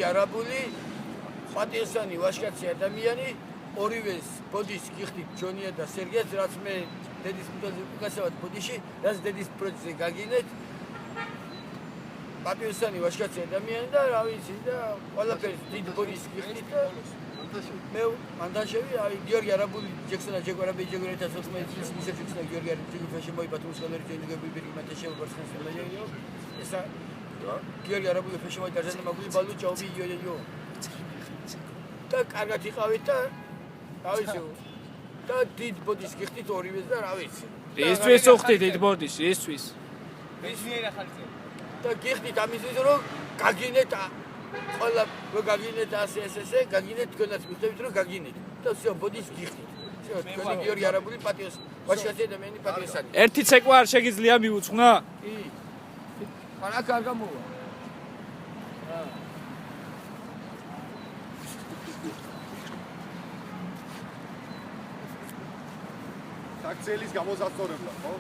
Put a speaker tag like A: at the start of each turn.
A: გიორგი არაბული, პატიოსანი ვაჟკაცი ადამიანი, ორივეს ბოდის გიხდით ჯონია და სერგეც, რაც მე დედის მუდაზე უკასავად ბოდიში, რაც დედის პროექტზე გაგინეთ. პატიოსანი ვაჟკაცი ადამიანი და რა ვიცი და ყველაფერს დიდ ბოდის გიხდით და მე მანდაშევი, აი გიორგი არაბული ჯექსონა ჯეგვარაბი ჯეგვრეთა 14 წლის მისე ჯექსონა გიორგი არაბული ფაშენ მოიბათ უსკოლერი ჯენგები ბირი მათაშევ ვარცხენს ლეიო ესა გიორგი არაბული ფაშენ მოიბათ და მაგული ბალუ ჭაობი იო და კარგად იყავით და რა ვიცი და დიდ ბოდის გიხდით ორივეს და რა ვიცი
B: ისთვის უხდით დიდ ბოდის ისთვის
C: ეს მიერ ახალწე
A: და გიხდით ამისთვის რომ გაგინეთ ყველა გაგინეთ ასე გაგინეთ თქვენაც მივხვდებით რომ გაგინეთ და всё ბოდის გიხდით всё თქვენი გიორგი არაბული პატიოს ვაჟკაცი ადამიანი პატიოსანი
B: ერთი ცეკვა არ შეგიძლია მიუძღვნა
A: კი არა კარგა მოვა
D: საქციელის გამოსასწორებლად ხო